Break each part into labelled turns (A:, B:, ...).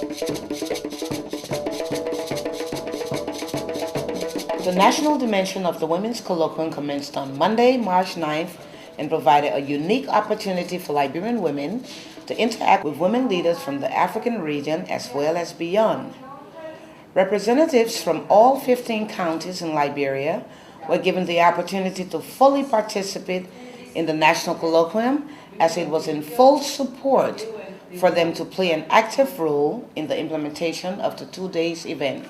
A: The national dimension of the Women's Colloquium commenced on Monday, March 9th, and provided a unique opportunity for Liberian women to interact with women leaders from the African region as well as beyond. Representatives from all 15 counties in Liberia were given the opportunity to fully participate in the National Colloquium, as it was in full support for them to play an active role in the implementation of the 2 days event.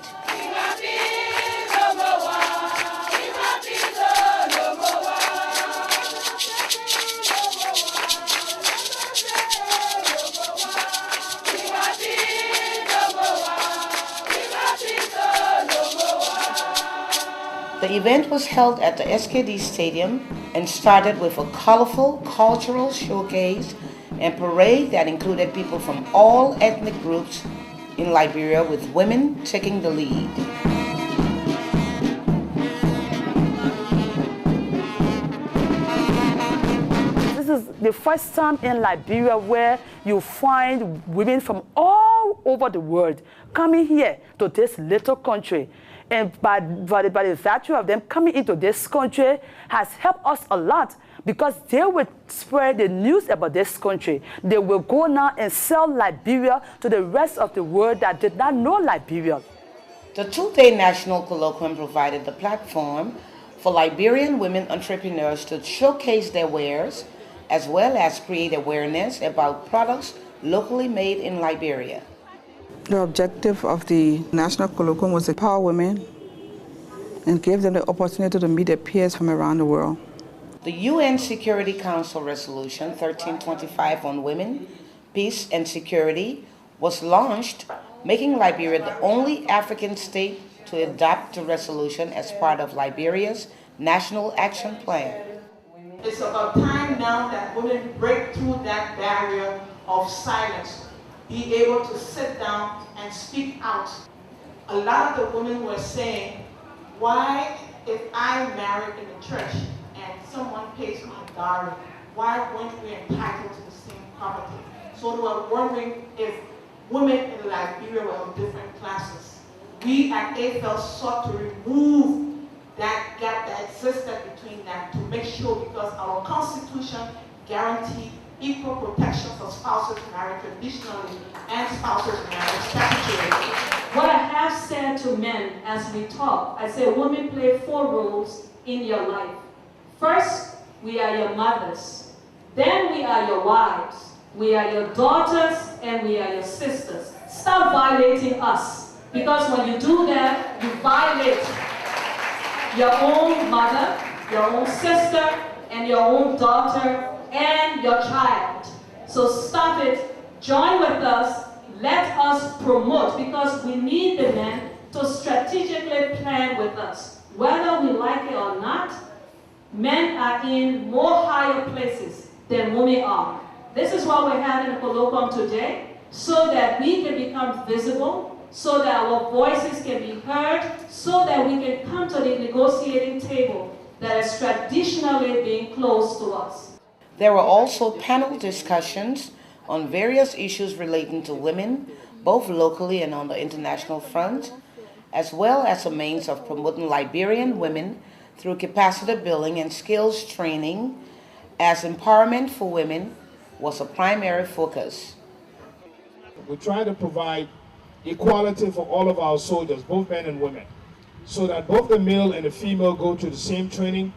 A: The event was held at the SKD Stadium and started with a colorful cultural showcase and parade that included people from all ethnic groups in Liberia, with women taking the lead.
B: This is the first time in Liberia where you find women from all over the world coming here to this little country. And by the virtue of them coming into this country has helped us a lot, because they will spread the news about this country. They will go now and sell Liberia to the rest of the world that did not know Liberia.
A: The 2-day National Colloquium provided the platform for Liberian women entrepreneurs to showcase their wares, as well as create awareness about products locally made in Liberia.
C: The objective of the National Colloquium was to empower women and give them the opportunity to meet their peers from around the world.
A: The UN Security Council Resolution 1325 on Women, Peace and Security was launched, making Liberia the only African state to adopt the resolution as part of Liberia's National Action Plan.
D: It's about time now that women break through that barrier of silence, be able to sit down and speak out. A lot of the women were saying, why, if I married in the church and someone pays my dowry, why weren't we entitled to the same property? So they were wondering if women in Liberia were of different classes. We at AFL sought to remove that gap that existed between them, to make sure, because our Constitution guarantees equal protection for spouses married traditionally and spouses married statutorily.
E: What I have said to men as we talk, I say women play 4 roles in your life. First, we are your mothers. Then we are your wives. We are your daughters, and we are your sisters. Stop violating us, because when you do that, you violate your own mother, your own sister, and your own daughter, and your child. So stop it, join with us, let us promote, because we need the men to strategically plan with us. Whether we like it or not, men are in more higher places than women are. This is why we're having a colloquium today, so that we can become visible, so that our voices can be heard, so that we can come to the negotiating table that is traditionally being closed to us.
A: There were also panel discussions on various issues relating to women, both locally and on the international front, as well as a means of promoting Liberian women through capacity building and skills training, as empowerment for women was a primary focus.
F: We try to provide equality for all of our soldiers, both men and women, so that both the male and the female go to the same training,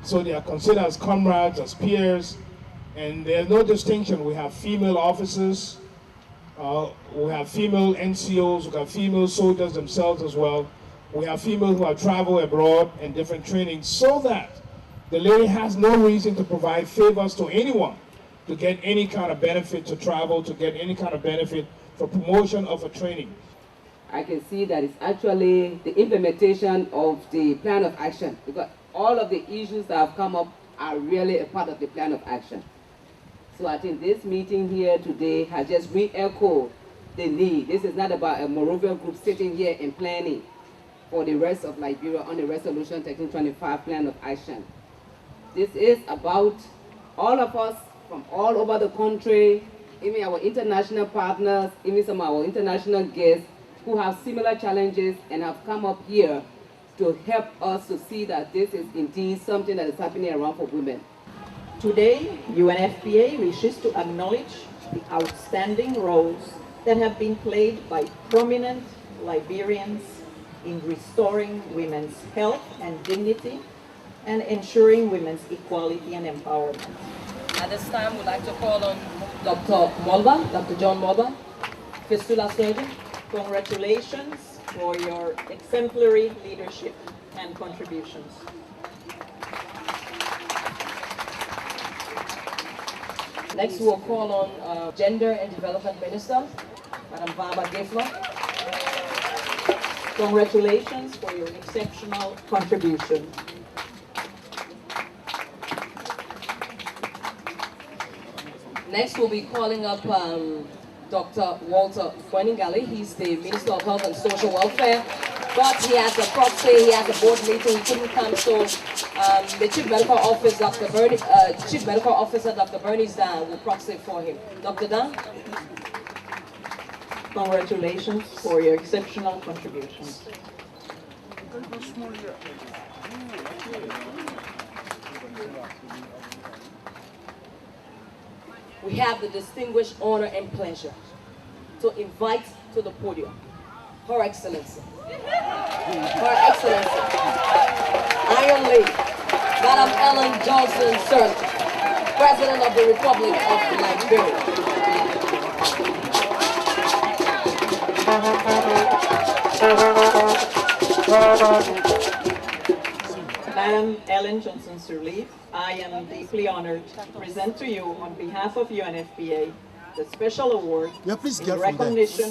F: so they are considered as comrades, as peers, and there's no distinction. We have female officers, we have female NCOs, we have female soldiers themselves as well. We have females who have traveled abroad and different trainings, so that the lady has no reason to provide favors to anyone to get any kind of benefit to travel, to get any kind of benefit for promotion of a training.
G: I can see that it's actually the implementation of the plan of action, because all of the issues that have come up are really a part of the plan of action. So I think this meeting here today has just re-echoed the need. This is not about a Moravian group sitting here and planning for the rest of Liberia on the Resolution 1325 plan of action. This is about all of us from all over the country even our international partners, even some of our international guests who have similar challenges and have come up here to help us to see that this is indeed something that is happening around for women.
H: Today, UNFPA wishes to acknowledge the outstanding roles that have been played by prominent Liberians in restoring women's health and dignity and ensuring women's equality and empowerment.
G: At this time, we'd like to call on Dr. Molba, Dr. John Molba, fistula surgeon.
H: Congratulations for your exemplary leadership and contributions.
G: Next, we'll call on Gender and Development Minister, Madam Baba Gefla.
H: Congratulations for your exceptional contribution.
G: Next, we'll be calling up Dr. Walter Fueningali. He's the Minister of Health and Social Welfare, but he has a proxy, he has a board meeting, he couldn't come, so the Chief Medical Officer, Dr. Bernice Dan, will proxy for him. Dr. Dan?
H: Congratulations for your exceptional contributions.
G: We have the distinguished honor and pleasure to invite to the podium Her Excellency, Iron Lady, Madam Ellen Johnson-sirleaf, President of the Republic of Liberia.
H: Madam Ellen Johnson-sirleaf, I am deeply honored to present to you on behalf of UNFPA the special award in recognition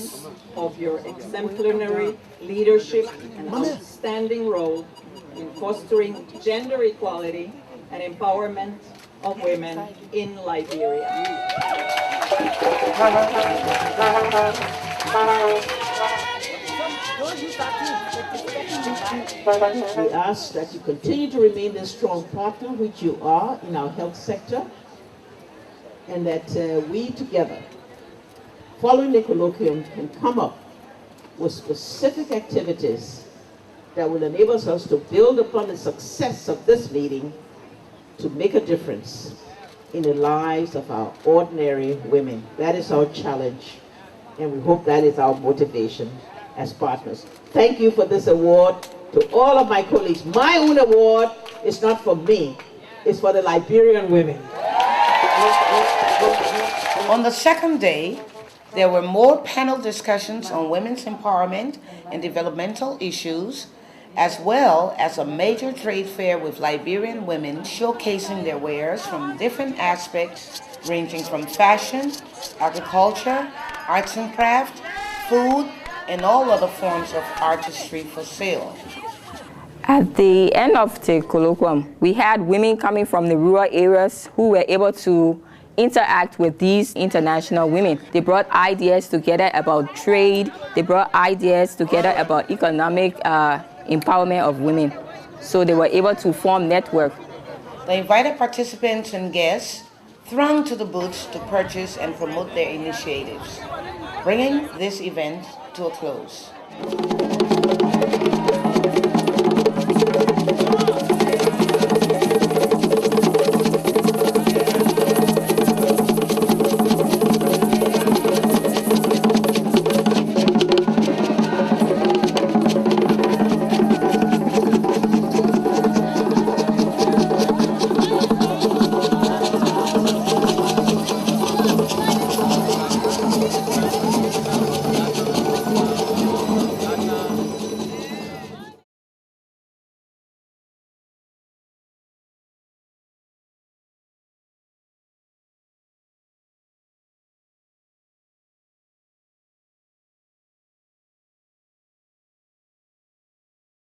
H: of your exemplary leadership and outstanding role in fostering gender equality and empowerment of women in Liberia.
I: We ask that you continue to remain the strong partner which you are in our health sector, and that we together, following the colloquium, can come up with specific activities that will enable us to build upon the success of this meeting to make a difference in the lives of our ordinary women. That is our challenge, and we hope that is our motivation as partners. Thank you for this award to all of my colleagues. My own award is not for me, it's for the Liberian women.
A: On the second day, there were more panel discussions on women's empowerment and developmental issues, as well as a major trade fair with Liberian women showcasing their wares from different aspects, ranging from fashion, agriculture, arts and craft, food, and all other forms of artistry for sale.
J: At the end of the colloquium, we had women coming from the rural areas who were able to interact with these international women. They brought ideas together about trade, they brought ideas together about economic empowerment of women. So they were able to form network.
A: The invited participants and guests thronged to the booths to purchase and promote their initiatives, bringing this event to a close.